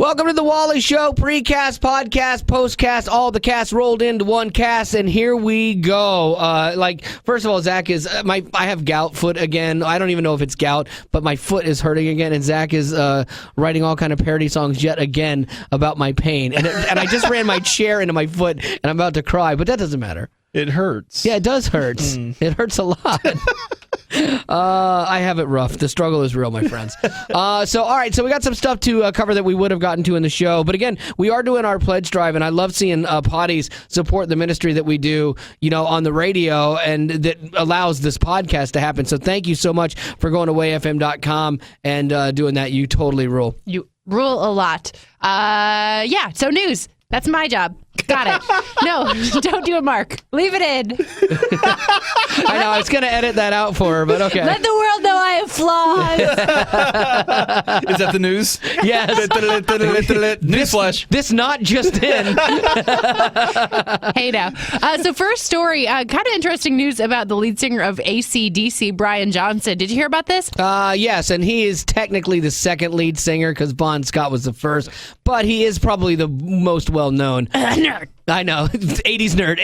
Welcome to the Wally Show, precast, podcast, postcast, all the casts rolled into one cast, and here we go. First of all, Zach is I have gout foot again. I don't even know if it's gout, but my foot is hurting again, and Zach is writing all kind of parody songs yet again about my pain, and I just ran my chair into my foot, and I'm about to cry, but that doesn't matter. It hurts. Yeah, it does hurt. It hurts a lot. I have it rough. The struggle is real, my friends. All right, so we got some stuff to cover that we would have gotten to in the show. But again, we are doing our pledge drive, and I love seeing potties support the ministry that we do, on the radio, and that allows this podcast to happen. So thank you so much for going to wayfm.com and doing that. You totally rule. You rule a lot. So news. That's my job. Got it. No, don't do it, Mark. Leave it in. I know. I was going to edit that out for her, but okay. Let the world know I have flaws. Is that the news? Yes. Newsflash. This not just in. Hey, now. So first story, kind of interesting news about the lead singer of AC/DC, Brian Johnson. Did you hear about this? Yes, and he is technically the second lead singer because Bon Scott was the first, but he is probably the most well-known. Nerd. I know. 80s nerd.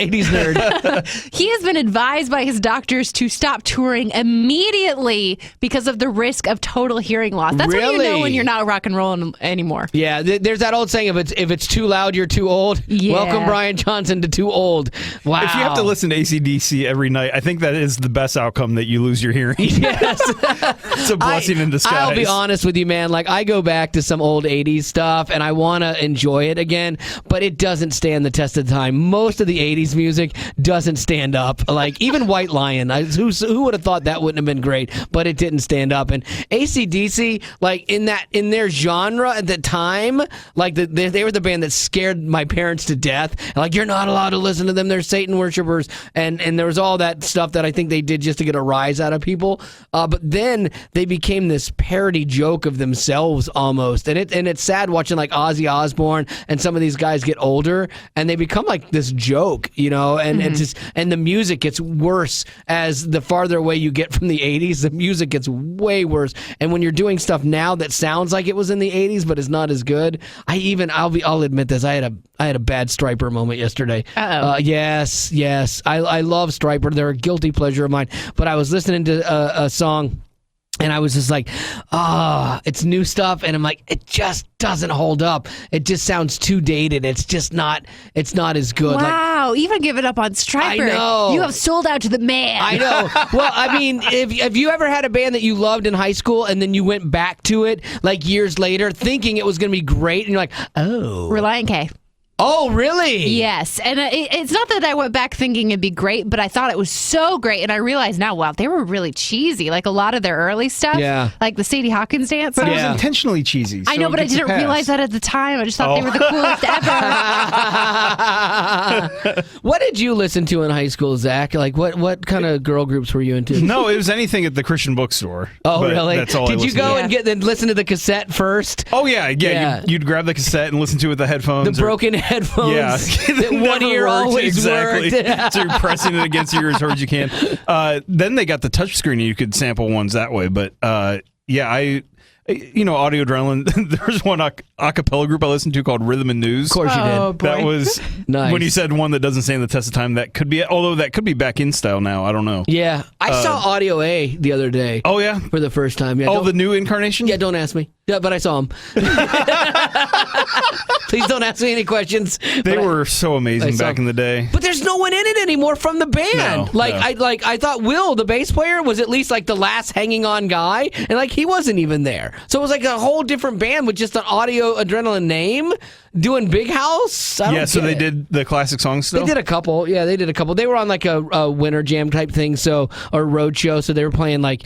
He has been advised by his doctors to stop touring immediately because of the risk of total hearing loss. That's what you know when you're not rock and roll anymore. Yeah, there's that old saying, if it's too loud, you're too old. Yeah. Welcome Brian Johnson to too old. Wow. If you have to listen to AC/DC every night, I think that is the best outcome, that you lose your hearing. Yes. It's a blessing in disguise. I'll be honest with you, man. Like, I go back to some old 80s stuff, and I want to enjoy it again, but it doesn't stand the test of time. Most of the 80s music doesn't stand up. Like, even White Lion, who would have thought that wouldn't have been great, but it didn't stand up. And AC/DC, like, in their genre at the time, like, they were the band that scared my parents to death. Like, you're not allowed to listen to them. They're Satan worshipers. And there was all that stuff that I think they did just to get a rise out of people. But then they became this parody joke of themselves almost. And it's sad watching, like, Ozzy Osbourne and some of these guys get older, and they become like this joke, and it's just, and the music gets worse as the farther away you get from the 80s. The music gets way worse, and when you're doing stuff now that sounds like it was in the 80s but is not as good. I'll admit this. I had a bad Striper moment yesterday. Yes. I love Striper. They're a guilty pleasure of mine. But I was listening to a song, and I was just like, it's new stuff. And I'm like, it just doesn't hold up. It just sounds too dated. It's not as good. Wow, even give it up on Striper. I know. You have sold out to the man. I know. Well, I mean, if you ever had a band that you loved in high school and then you went back to it like years later thinking it was going to be great, and you're like, oh. Relient K. Oh, really? Yes. And it's not that I went back thinking it'd be great, but I thought it was so great. And I realize now, wow, they were really cheesy. Like a lot of their early stuff. Yeah. Like the Sadie Hawkins dance. But song. it was intentionally cheesy. I know, but I didn't realize that at the time. I just thought they were the coolest ever. What did you listen to in high school, Zach? Like, what kind of girl groups were you into? No, it was anything at the Christian bookstore. Oh, really? That's all. Did you go and listen to the cassette first? Oh, yeah. You'd grab the cassette and listen to it with the headphones. The broken headphones. Yeah. That one ear always worked. So you're pressing it against your ear as hard as you can. Then they got the touchscreen, and you could sample ones that way. But Audio Adrenaline. There's one a cappella group I listened to called Rhythm and News. Of course you did. Boy. That was nice. When you said one that doesn't stand the test of time. That could be, although that could be back in style now. I don't know. Yeah, I saw Audio A the other day. Oh yeah, for the first time. Yeah, the new incarnation. Yeah, don't ask me. Yeah, but I saw him. Please don't ask me any questions. They were so amazing back in the day. But there's no one in it anymore from the band. No. I thought Will, the bass player, was at least like the last hanging on guy, and like he wasn't even there. So it was like a whole different band with just an Audio Adrenaline name doing Big House. So they did the classic songs still? They did a couple. Yeah, they did a couple. They were on like a winter jam type thing, or road show, so they were playing like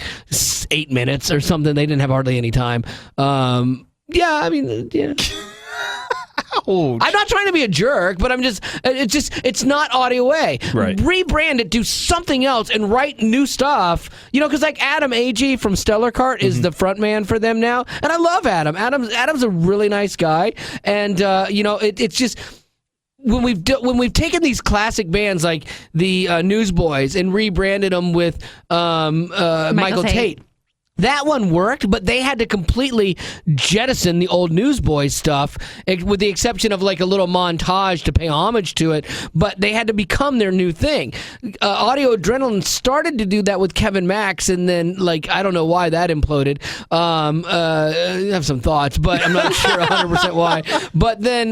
8 minutes or something. They didn't have hardly any time. Yeah. Ouch. I'm not trying to be a jerk, but it's not Audio A. Right. Rebrand it, do something else, and write new stuff. Because like Adam Agee from Stellar Cart is the front man for them now, and I love Adam. Adam's a really nice guy, and it's just. When we've taken these classic bands like the Newsboys and rebranded them with Michael Tate. That one worked, but they had to completely jettison the old Newsboys stuff, with the exception of like a little montage to pay homage to it. But they had to become their new thing. Audio Adrenaline started to do that with Kevin Max, and then like I don't know why that imploded. I have some thoughts, but I'm not sure 100% why. But then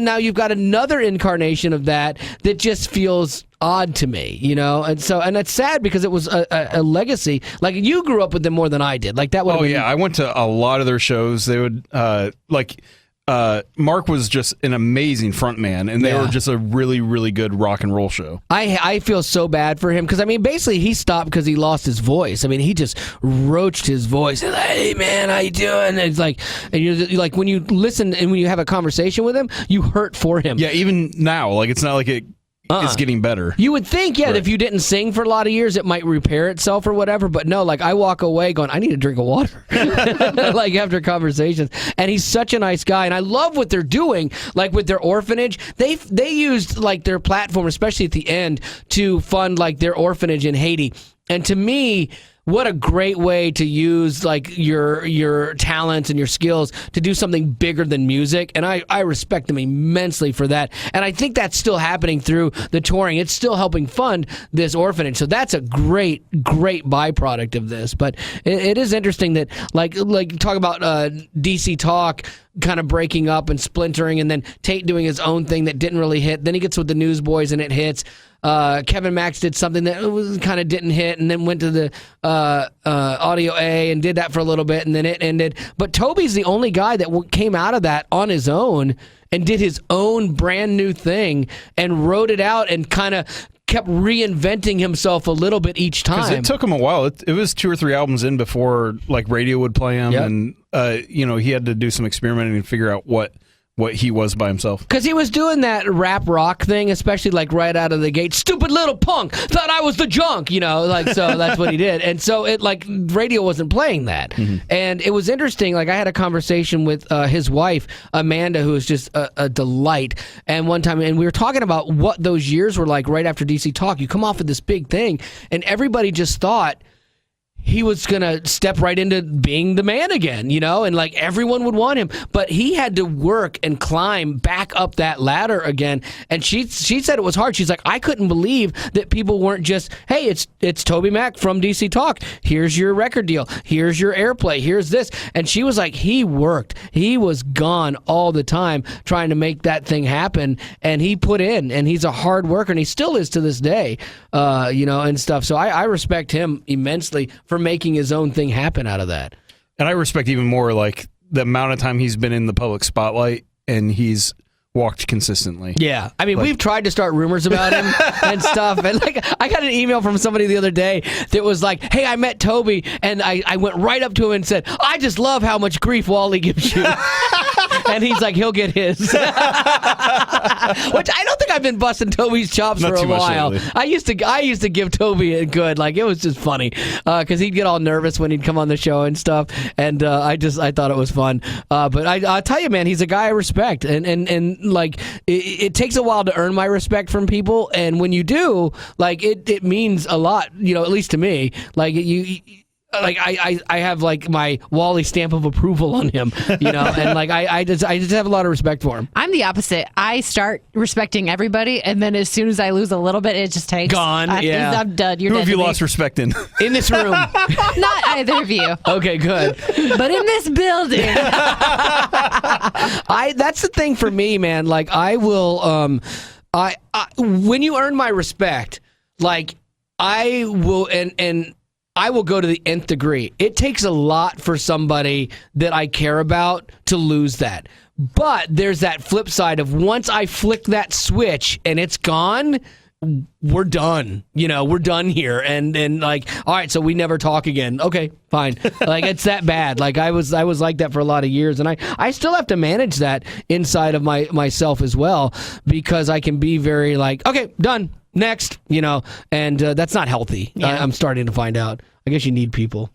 now you've got another incarnation of that just feels odd to me, and it's sad because it was a legacy. Like you grew up with them more than I did. Like that would. Oh yeah, I went to a lot of their shows. They would Mark was just an amazing front man, and they were just a really, really good rock and roll show. I feel so bad for him because basically he stopped because he lost his voice. He just roached his voice. And, hey man, how you doing? And it's like, and you're like when you listen and when you have a conversation with him, you hurt for him. Yeah, even now, like it's not like it. It's getting better. You would think, that if you didn't sing for a lot of years, it might repair itself or whatever. But no, like I walk away going, I need a drink of water, like after conversations. And he's such a nice guy, and I love what they're doing. Like with their orphanage, they used like their platform, especially at the end, to fund like their orphanage in Haiti. And to me, what a great way to use like your talents and your skills to do something bigger than music. And I respect them immensely for that. And I think that's still happening through the touring. It's still helping fund this orphanage. So that's a great byproduct of this. But it is interesting that like talk about DC Talk kind of breaking up and splintering, and then Tate doing his own thing that didn't really hit. Then he gets with the Newsboys and it hits. Kevin Max did something that kind of didn't hit, and then went to the Audio A and did that for a little bit, and then it ended. But Toby's the only guy that came out of that on his own and did his own brand new thing and wrote it out and kind of kept reinventing himself a little bit each time. Because it took him a while. It was 2 or 3 albums in before like radio would play him, and he had to do some experimenting and figure out what he was by himself. Because he was doing that rap rock thing, especially like right out of the gate. Stupid little punk, thought I was the junk, so that's what he did. And so it like radio wasn't playing that. Mm-hmm. And it was interesting. Like I had a conversation with his wife, Amanda, who was just a delight. And one time, and we were talking about what those years were like right after DC Talk. You come off of this big thing, and everybody just thought he was going to step right into being the man again, and like everyone would want him. But he had to work and climb back up that ladder again. And she said it was hard. She's like, I couldn't believe that people weren't just, hey, it's Toby Mac from DC Talk. Here's your record deal. Here's your airplay. Here's this. And she was like, he worked. He was gone all the time trying to make that thing happen. And he put in, and he's a hard worker, and he still is to this day, and stuff. So I respect him immensely for making his own thing happen out of that. And I respect even more like the amount of time he's been in the public spotlight, and he's walked consistently. Yeah. We've tried to start rumors about him and stuff. And like, I got an email from somebody the other day that was like, hey, I met Toby, and I went right up to him and said, I just love how much grief Wally gives you. And he's like, he'll get his. Which I don't think I've been busting Toby's chops for a while. I used to give Toby a good, like, it was just funny because he'd get all nervous when he'd come on the show and stuff. And I thought it was fun. But I'll tell you, man, he's a guy I respect. And like, it takes a while to earn my respect from people. And when you do, like, it means a lot, at least to me. Like, like I have like my Wally stamp of approval on him, and like I just have a lot of respect for him. I'm the opposite. I start respecting everybody, and then as soon as I lose a little bit, it just takes gone. I'm done. You're Who dead have you to me. lost respect in? In this room? Not either of you. Okay, good. But in this building, that's the thing for me, man. Like I will, when you earn my respect, like I will, and I will go to the nth degree. It takes a lot for somebody that I care about to lose that. But there's that flip side of once I flick that switch and it's gone, we're done. We're done here. And like, all right, so we never talk again. Okay, fine. Like, it's that bad. Like, I was like that for a lot of years. And I still have to manage that inside of myself as well, because I can be very like, okay, done. Next, and that's not healthy. Yeah. I'm starting to find out. I guess you need people.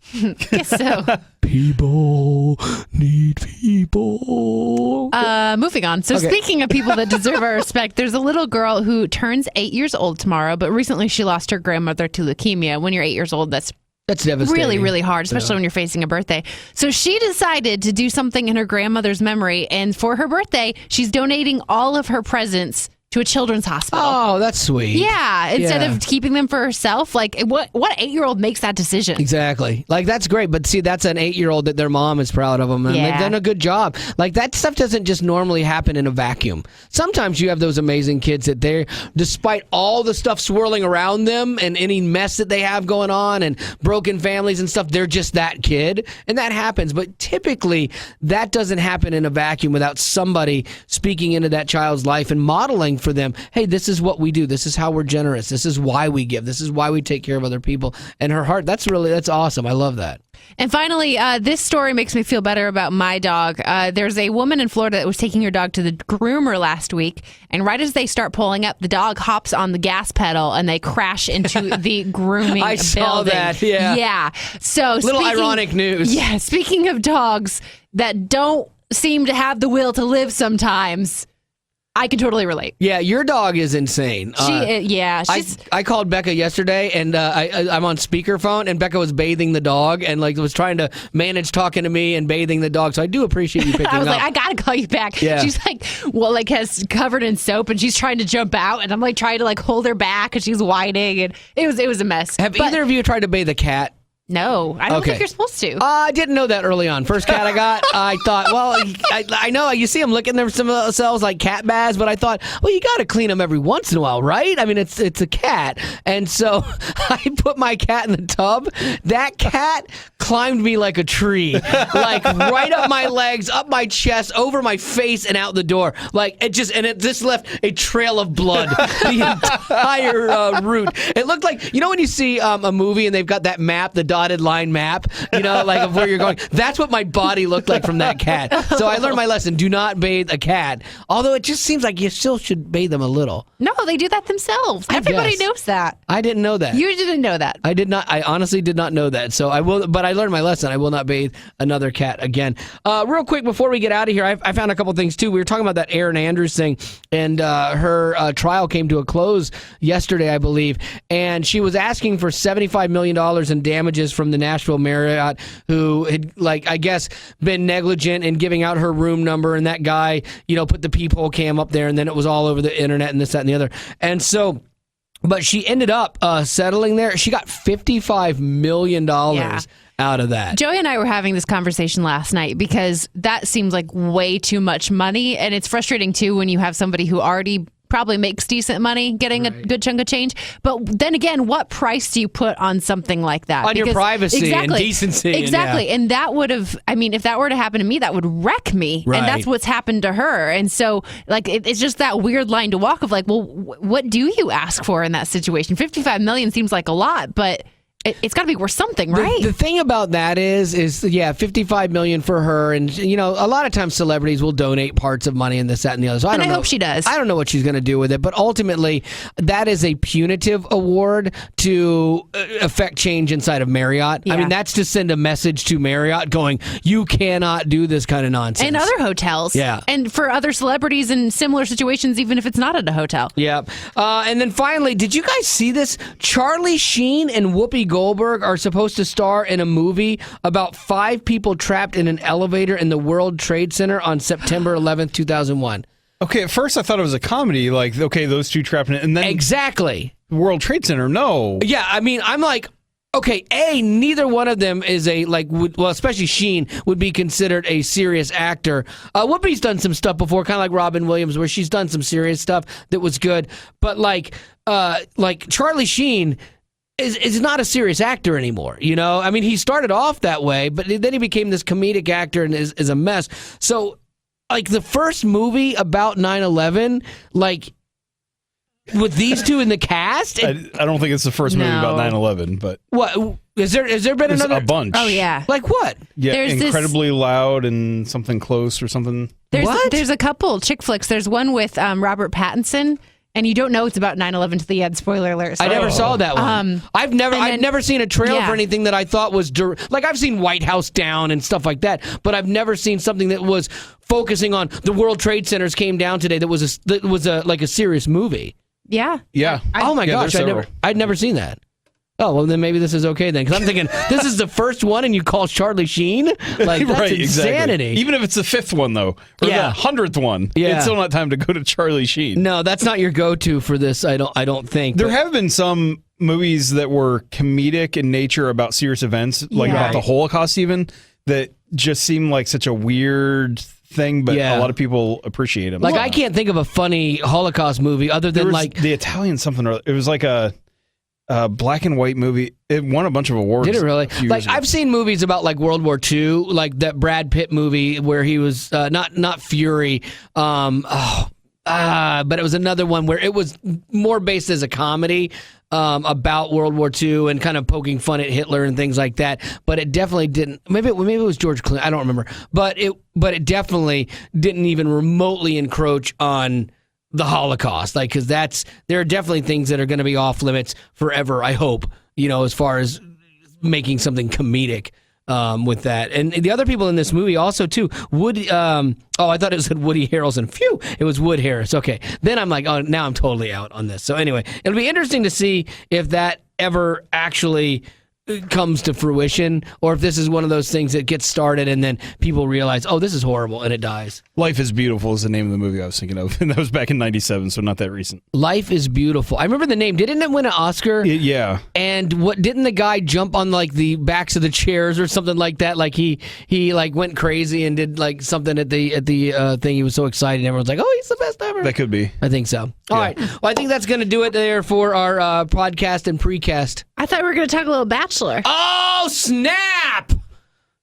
guess so. People need people. Moving on. So Speaking of people that deserve our respect, there's a little girl who turns 8 years old tomorrow, but recently she lost her grandmother to leukemia. When you're 8 years old, that's That's devastating. Really, really hard, especially when you're facing a birthday. So she decided to do something in her grandmother's memory, and for her birthday, she's donating all of her presents to a children's hospital. Oh, that's sweet. Yeah, instead of keeping them for herself. Like, what 8-year-old makes that decision? Exactly. Like, that's great. But see, that's an 8-year-old that their mom is proud of them. And they've done a good job. Like, that stuff doesn't just normally happen in a vacuum. Sometimes you have those amazing kids that they're, despite all the stuff swirling around them and any mess that they have going on and broken families and stuff, they're just that kid. And that happens. But typically, that doesn't happen in a vacuum without somebody speaking into that child's life and modeling for them, hey, this is what we do. This is how we're generous. This is why we give. This is why we take care of other people. And her heart, that's awesome. I love that. And finally, this story makes me feel better about my dog. There's a woman in Florida that was taking her dog to the groomer last week, and right as they start pulling up, the dog hops on the gas pedal and they crash into the grooming I saw building. that, yeah. Yeah. So Ironic news. Yeah, speaking of dogs that don't seem to have the will to live sometimes, I can totally relate. Yeah, your dog is insane. I called Becca yesterday, and I'm on speakerphone, and Becca was bathing the dog, and was trying to manage talking to me and bathing the dog. So I do appreciate you picking up. I was like, I gotta call you back. Yeah. She's has covered in soap, and she's trying to jump out, and I'm trying to hold her back, and she's whining, and it was a mess. Have either of you tried to bathe a cat? No, I don't think you're supposed to. I didn't know that early on. First cat I got, I thought, well, I know you see them licking themselves like cat baths, but I thought, well, you got to clean them every once in a while, right? I mean, it's a cat. And so I put my cat in the tub. That cat climbed me like a tree, right up my legs, up my chest, over my face, and out the door. It just left a trail of blood the entire route. It looked like, when you see a movie and they've got that map, the dotted line map, of where you're going. That's what my body looked like from that cat. So I learned my lesson. Do not bathe a cat. Although it just seems like you still should bathe them a little. No, they do that themselves. Everybody knows that. I didn't know that. You didn't know that. I did not. I honestly did not know that. So I will, but I learned my lesson. I will not bathe another cat again. Real quick before we get out of here, I found a couple things too. We were talking about that Erin Andrews thing, and her trial came to a close yesterday, I believe, and she was asking for $75 million in damages from the Nashville Marriott, who had, I guess, been negligent in giving out her room number, and that guy, put the peephole cam up there, and then it was all over the internet and this, that, and the other. And so, but she ended up settling there. She got $55 million out of that. Joey and I were having this conversation last night because that seems like way too much money, and it's frustrating too when you have somebody who already probably makes decent money getting a good chunk of change. But then again, what price do you put on something like that? On your privacy and decency. Exactly. And that would have, if that were to happen to me, that would wreck me. Right. And that's what's happened to her. And so, it's just that weird line to walk of what do you ask for in that situation? $55 million seems like a lot, but it's got to be worth something, right? The thing about that is $55 million for her, and a lot of times celebrities will donate parts of money and this, that, and the other. So I hope she does. I don't know what she's going to do with it, but ultimately, that is a punitive award to affect change inside of Marriott. Yeah. I mean, that's to send a message to Marriott going, you cannot do this kind of nonsense. And other hotels. Yeah. And for other celebrities in similar situations, even if it's not at a hotel. Yeah. And then finally, did you guys see this? Charlie Sheen and Whoopi Goldberg are supposed to star in a movie about 5 people trapped in an elevator in the World Trade Center on September 11th, 2001. Okay, at first I thought it was a comedy, those two trapped in it, and then Exactly. World Trade Center, no. Yeah, I'm like, okay, neither one of them is especially Sheen would be considered a serious actor. Whoopi's done some stuff before, kind of like Robin Williams, where she's done some serious stuff that was good. But Charlie Sheen is not a serious actor anymore, he started off that way, but then he became this comedic actor and is a mess. So, the first movie about 9/11, with these two in the cast? I don't think it's the first movie about 9/11, but... What? Has there been another? A bunch. Oh, yeah. Like what? Yeah, There's Incredibly Loud and Something Close or something. There's a couple chick flicks. There's one with Robert Pattinson, and you don't know it's about 9/11 until the end. Spoiler alert. I never saw that one. I've never seen a trailer for anything that I thought was I've seen White House Down and stuff like that, but I've never seen something that was focusing on the World Trade Centers came down today. That was a serious movie. Yeah. Yeah. Oh my gosh! there's several. I'd never seen that. Oh, well, then maybe this is okay then. Because I'm thinking, this is the first one and you call Charlie Sheen? Like, that's insanity. Exactly. Even if it's the 5th one, though, or the 100th one, it's still not time to go to Charlie Sheen. No, that's not your go-to for this, I don't think. There have been some movies that were comedic in nature about serious events, like about the Holocaust even, that just seem like such a weird thing, but a lot of people appreciate them. Like, I can't think of a funny Holocaust movie other than like... the Italian something, or other. It was like a black and white movie. It won a bunch of awards. Did it really? Like, I've seen movies about like World War II, like that Brad Pitt movie where he was not Fury, but it was another one where it was more based as a comedy about World War II and kind of poking fun at Hitler and things like that. But it definitely didn't. Maybe it was George Clooney. I don't remember. But it definitely didn't even remotely encroach on the Holocaust, like, because there are definitely things that are going to be off limits forever, I hope, as far as making something comedic with that. And the other people in this movie also too, Woody, I thought it said Woody Harrelson. Phew, it was Wood Harris. Okay, then I'm like, oh, now I'm totally out on this. So anyway, it'll be interesting to see if that ever actually comes to fruition, or if this is one of those things that gets started and then people realize, oh, this is horrible, and it dies. Life is Beautiful is the name of the movie I was thinking of, and that was back in '97, so not that recent. Life is Beautiful. I remember the name. Didn't it win an Oscar? Yeah. And didn't the guy jump on like the backs of the chairs or something like that? Like he like went crazy and did like something at the thing. He was so excited. Everyone's like, oh, he's the best ever. That could be. I think so. All right. Well, I think that's going to do it there for our podcast and precast. I thought we were going to talk a little Bachelor. Oh, snap!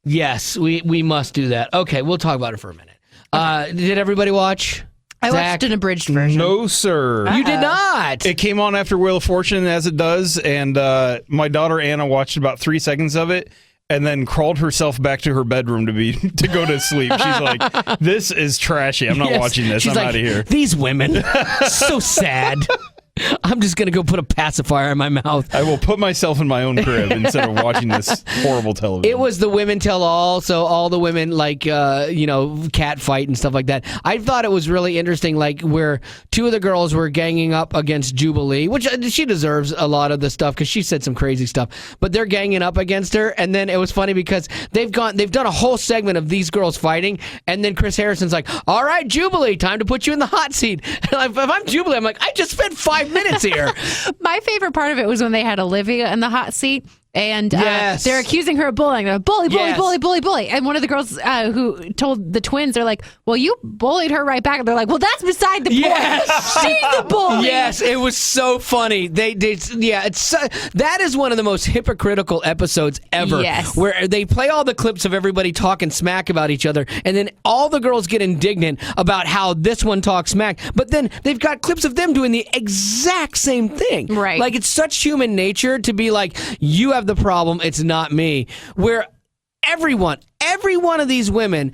Yes, we must do that. Okay, we'll talk about it for a minute. Did everybody watch? I watched an abridged version. No, sir. You did not. It came on after Wheel of Fortune, as it does, and my daughter Anna watched about 3 seconds of it, and then crawled herself back to her bedroom to go to sleep. She's like, "This is trashy. I'm not watching this. I'm out of here." These women, so sad. I'm just going to go put a pacifier in my mouth. I will put myself in my own crib instead of watching this horrible television. It was the women tell all, so all the women, like, cat fight and stuff like that. I thought it was really interesting, like, where 2 of the girls were ganging up against Jubilee, which she deserves a lot of the stuff because she said some crazy stuff. But they're ganging up against her, and then it was funny because they've done a whole segment of these girls fighting, and then Chris Harrison's like, all right, Jubilee, time to put you in the hot seat. And if I'm Jubilee, I'm like, I just spent 5 minutes here. My favorite part of it was when they had Olivia in the hot seat. And they're accusing her of bullying. They're bully. And one of the girls who told the twins, they're like, well, you bullied her right back. And they're like, well, that's beside the point. She's the bully. Yes, it was so funny. That is one of the most hypocritical episodes ever. Yes. Where they play all the clips of everybody talking smack about each other, and then all the girls get indignant about how this one talks smack, but then they've got clips of them doing the exact same thing. Right. Like, it's such human nature to be like, you have the problem, it's not me. Where every one of these women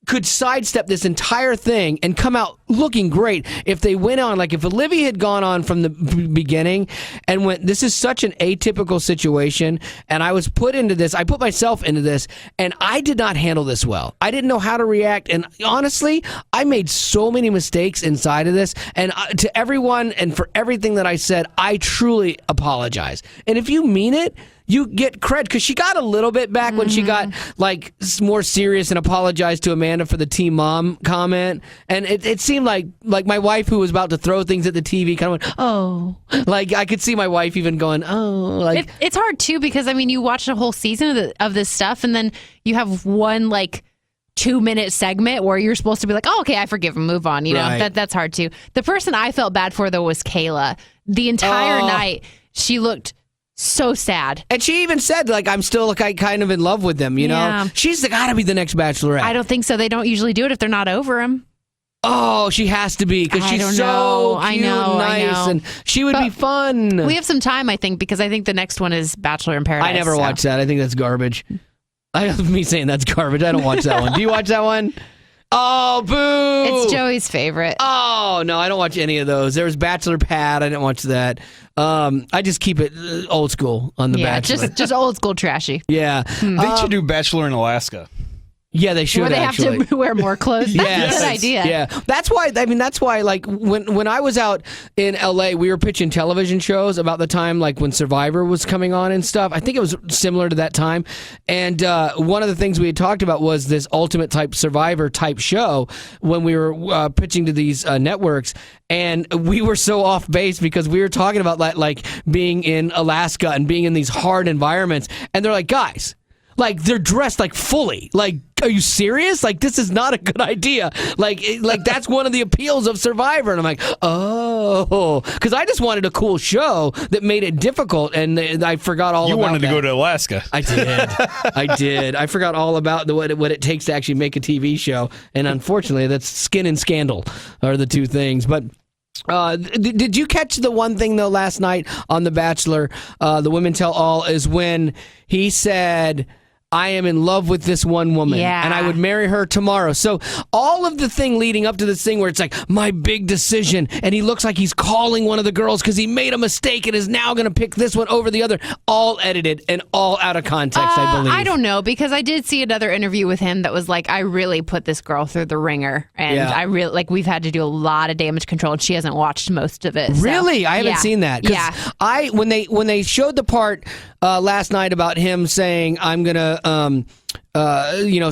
could sidestep this entire thing and come out looking great if they went on, like if Olivia had gone on from the beginning and went, this is such an atypical situation, and I was put into this, I put myself into this, and I did not handle this well. I didn't know how to react, and honestly, I made so many mistakes inside of this, and to everyone and for everything that I said, I truly apologize. And if you mean it, you get cred, because she got a little bit back when she got like more serious and apologized to Amanda for the Team Mom comment, and it seemed like my wife, who was about to throw things at the TV, kind of went, oh, like I could see my wife even going, oh, like it's hard too, because I mean, you watch a whole season of this stuff, and then you have one like 2-minute segment where you're supposed to be like, oh, okay, I forgive him, move on. You know, right. That's hard too. The person I felt bad for though was Kayla. The entire night she looked so sad. And she even said, like, I'm still like kind of in love with them, you know? She's got to be the next Bachelorette. I don't think so. They don't usually do it if they're not over him. Oh, she has to be, because she's so cute and nice, and she would be fun. We have some time, I think, because I think the next one is Bachelor in Paradise. I never watched that. I think that's garbage. Me saying that's garbage. I don't watch that one. Do you watch that one? Oh, boo! It's Joey's favorite. Oh, no, I don't watch any of those. There was Bachelor Pad. I didn't watch that. I just keep it old school on The Bachelor. Just old school trashy. Yeah. They should do Bachelor in Alaska. Yeah, they should. Where they actually have to wear more clothes. That's a good idea. Yeah, that's why. I mean, that's why. Like when I was out in LA, we were pitching television shows about the time like when Survivor was coming on and stuff. I think it was similar to that time. And one of the things we had talked about was this ultimate type Survivor type show when we were pitching to these networks. And we were so off base because we were talking about like being in Alaska and being in these hard environments. And they're like, guys. Like, they're dressed, like, fully. Like, are you serious? Like, this is not a good idea. Like, that's one of the appeals of Survivor. And I'm like, oh. Because I just wanted a cool show that made it difficult, and I forgot all about that. You wanted to go to Alaska. I did. I did. I forgot all about what it takes to actually make a TV show. And unfortunately, that's skin and scandal are the two things. But... did you catch the one thing, though, last night on The Bachelor, The Women Tell All, is when he said... I am in love with this one woman, and I would marry her tomorrow. So all of the thing leading up to this thing where it's like, my big decision, and he looks like he's calling one of the girls because he made a mistake and is now going to pick this one over the other, all edited and all out of context, I believe. I don't know, because I did see another interview with him that was like, I really put this girl through the ringer, and I really, like, we've had to do a lot of damage control, and she hasn't watched most of it. Really? I haven't seen that. Yeah. When they showed the part last night about him saying, I'm going to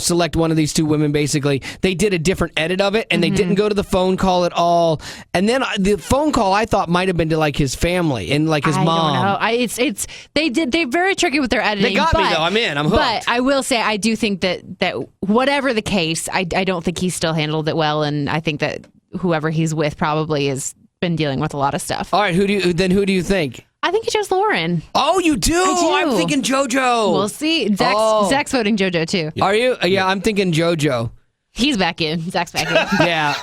select one of these two women, basically, they did a different edit of it, and they didn't go to the phone call at all. And then the phone call I thought might have been to like his family and like his mom. I don't know. They're very tricky with their editing. They got me though. I'm in. I'm hooked. But I will say I do think that whatever the case, I don't think he still handled it well, and I think that whoever he's with probably has been dealing with a lot of stuff. All right, who do you think? I think he chose Lauren. Oh, you do? I do. I'm thinking JoJo. We'll see. Zach's voting JoJo too. Are you? Yeah, I'm thinking JoJo. He's back in. Zach's back in. Yeah.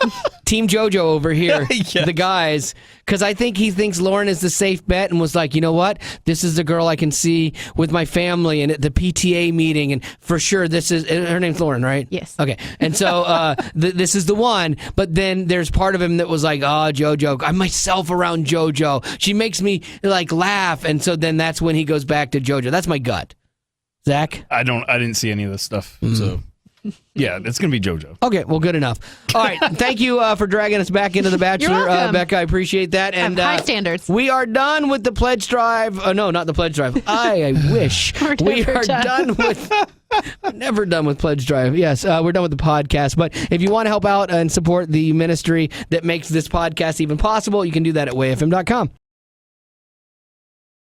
Team JoJo over here. Yes. The guys. Because I think he thinks Lauren is the safe bet and was like, you know what? This is the girl I can see with my family and at the PTA meeting. And for sure, this is... Her name's Lauren, right? Yes. Okay. And so this is the one. But then there's part of him that was like, oh, JoJo. I'm myself around JoJo. She makes me like laugh. And so then that's when he goes back to JoJo. That's my gut. Zach? I didn't see any of this stuff, so... Yeah, it's going to be JoJo. Okay, well, good enough. All right, thank you for dragging us back into The Bachelor, You're welcome. Becca. I appreciate that. And high standards. We are done with the pledge drive. No, not the pledge drive. I wish. We are done with... Never done with pledge drive. Yes, we're done with the podcast. But if you want to help out and support the ministry that makes this podcast even possible, you can do that at wayfm.com.